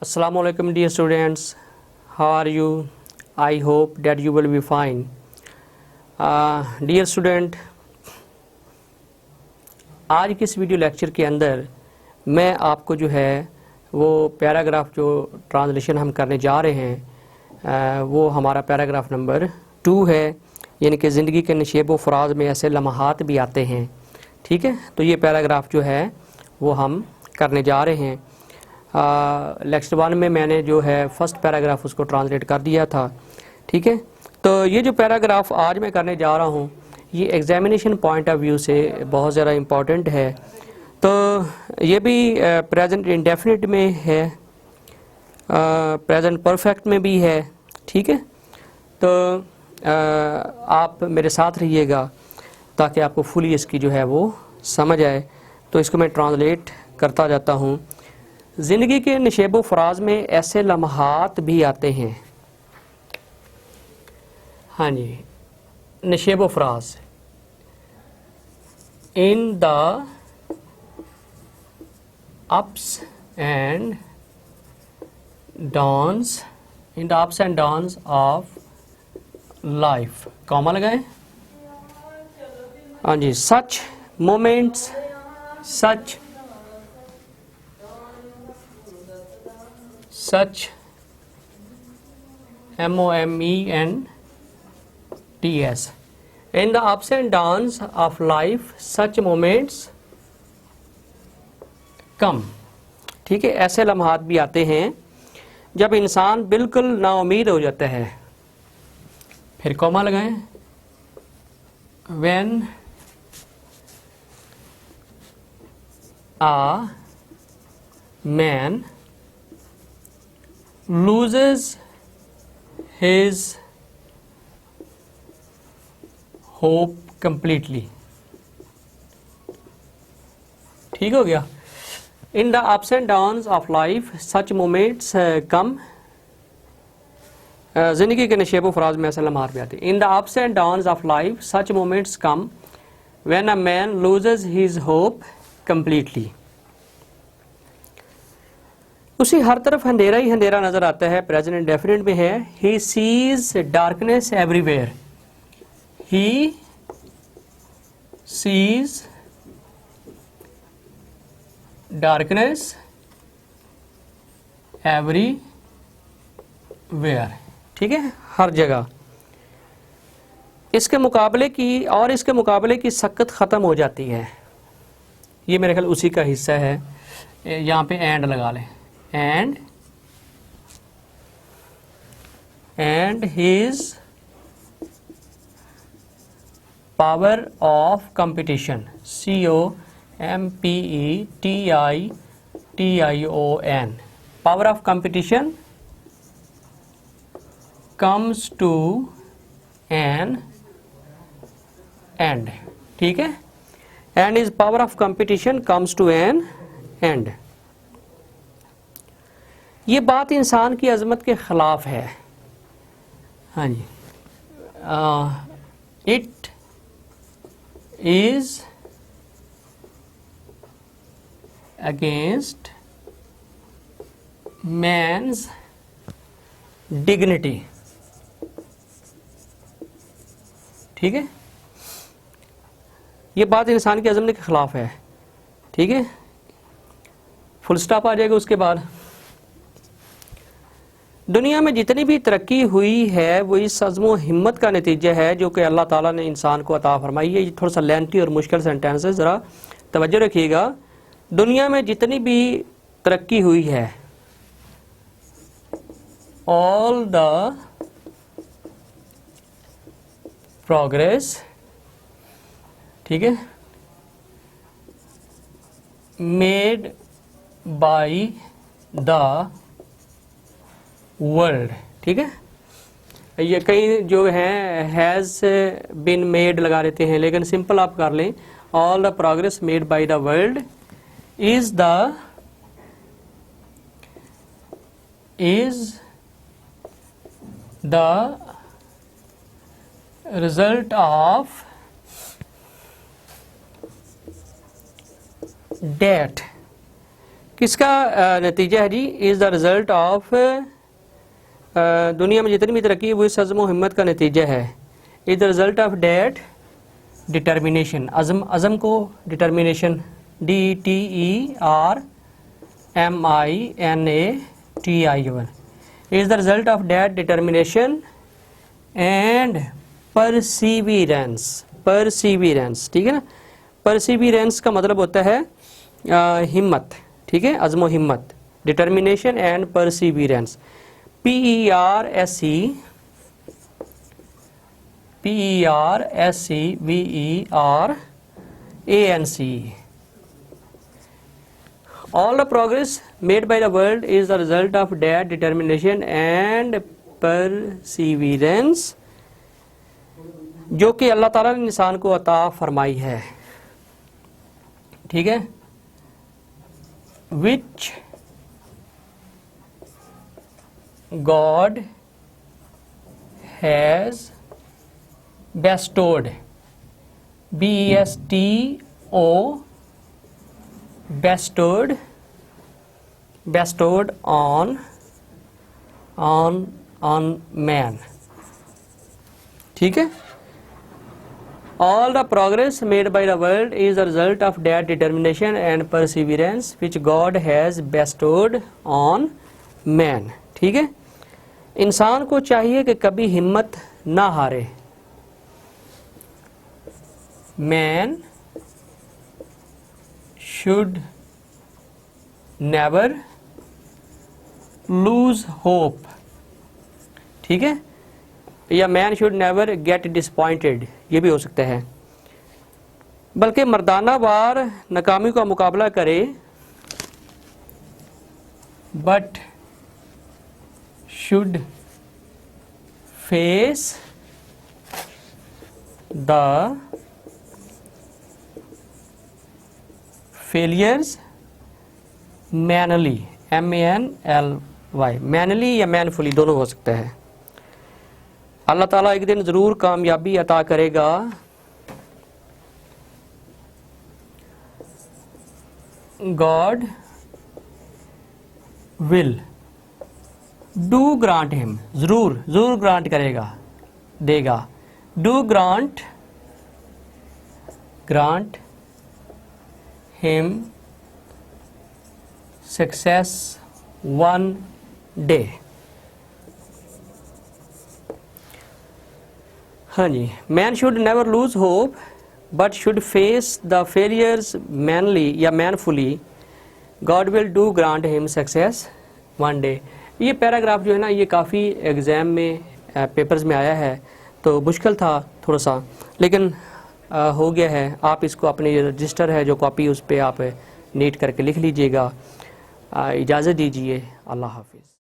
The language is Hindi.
Assalamu alaikum dear students, how are you? I hope that you will be fine. Dear student, आज के इस वीडियो लेक्चर के अंदर मैं आपको जो है वो पैराग्राफ जो ट्रांसलेशन हम करने जा रहे हैं वो हमारा पैराग्राफ नंबर 2 है, यानी कि ज़िंदगी के नशेब व फराज में ऐसे लम्हात भी आते हैं। ठीक है, तो ये पैराग्राफ जो है वो हम करने जा रहे हैं। लेक्चर 1 में मैंने जो है फर्स्ट पैराग्राफ उसको ट्रांसलेट कर दिया था। ठीक है, तो ये जो पैराग्राफ आज मैं करने जा रहा हूँ ये एग्जामिनेशन पॉइंट ऑफ व्यू से बहुत ज़्यादा इम्पॉर्टेंट है। तो ये भी प्रेजेंट इंडेफिनिट में है, प्रेजेंट परफेक्ट में भी है। ठीक है, तो आप मेरे साथ रहिएगा ताकि आपको फुली इसकी जो है वो समझ आए। तो इसको मैं ट्रांसलेट करता जाता हूँ। ज़िंदगी के नशेब व फराज में ऐसे लम्हात भी आते हैं। हाँ जी, नशेब व फराज। In the ups and downs, in the ups and downs of life, comma लगाएं। हाँ जी, such moments, such MOMENTS, in the ups and downs of life such moments come। ठीक है, ऐसे लम्हात भी आते हैं जब इंसान बिल्कुल नाउमीद हो जाता है। फिर कॉमा लगाएं। when a man loses his hope completely। ठीक हो गया। In the ups and downs of life such moments come। ज़िंदगी के नशेब व फराज में ऐसे लम्हात भी आते हैं। In the ups and downs of life such moments come when a man loses his hope completely। उसी हर तरफ अंधेरा ही अंधेरा नजर आता है, प्रेजेंट इंडेफिनिट में है। He sees darkness everywhere। He sees darkness everywhere। ठीक है, हर जगह। इसके मुकाबले की सक्कत ख़त्म हो जाती है। ये मेरे ख्याल उसी का हिस्सा है। यहाँ पे एंड लगा लें। and his power of competition, COMPETITION, power of competition comes to an end। ठीक है, and his power of competition comes to an end। ये बात इंसान की अजमत के ख़िलाफ़ है। हाँ जी, it is against man's dignity. ठीक है, ये बात इंसान की अजमत के ख़िलाफ़ है। ठीक है, फुल स्टॉप आ जाएगा उसके बाद। दुनिया में जितनी भी तरक्की हुई है वो इस अज़्म व हिम्मत का नतीजा है जो कि अल्लाह ताला ने इंसान को अता फरमाई है। ये थोड़ा सा लेंथी और मुश्किल सेंटेंस है, ज़रा तवज्जो रखिएगा। दुनिया में जितनी भी तरक्की हुई है, ऑल द प्रोग्रेस, ठीक है, मेड बाय द वर्ल्ड। ठीक है, ये कई जो हैं हैज़ बिन मेड लगा देते हैं, लेकिन सिंपल आप कर लें। All the progress made by the world is the result of that किसका नतीजा है जी? इज़ द रिज़ल्ट ऑफ, दुनिया में जितनी भी तरक्की वो इस अज़्म व हिम्मत का नतीजा है। Is the result of that determination, अज़म को determination, DETERMINATION, is the result of that determination and perseverance, ठीक है ना। परसीविरेंस का मतलब होता है हिम्मत, ठीक है, अज़्म हिम्मत, determination and perseverance. PERSEVERANCE, all the progress made by the world is the result of that determination and perseverance जो कि अल्लाह ताला ने इंसान को अता फरमाई है, ठीक है। which God has bestowed, BESTO, bestowed on man, ठीक है। All the progress made by the world is the result of that determination and perseverance which God has bestowed on man, ठीक है। इंसान को चाहिए कि कभी हिम्मत ना हारे। Man should never lose hope, ठीक है, या man should never get disappointed, ये भी हो सकता है। बल्कि मर्दाना वार नाकामी का मुकाबला करे, but should face the failures manly, MANLY, manly या मैनफुली दोनों हो सकता है। अल्लाह ताला एक दिन ज़रूर कामयाबी अता करेगा। God will do grant him, ज़रूर ग्रांट करेगा, देगा। Do grant him success one day, हाँ जी। Man should never lose hope but should face the failures manly या manfully, god will do grant him success one day. ये पैराग्राफ जो है ना, ये काफ़ी एग्ज़ाम में पेपर्स में आया है, तो मुश्किल था थोड़ा सा, लेकिन हो गया है। आप इसको अपने रजिस्टर है जो कॉपी, उस पर आप नीट करके लिख लीजिएगा। इजाज़त दीजिए, अल्लाह हाफिज़।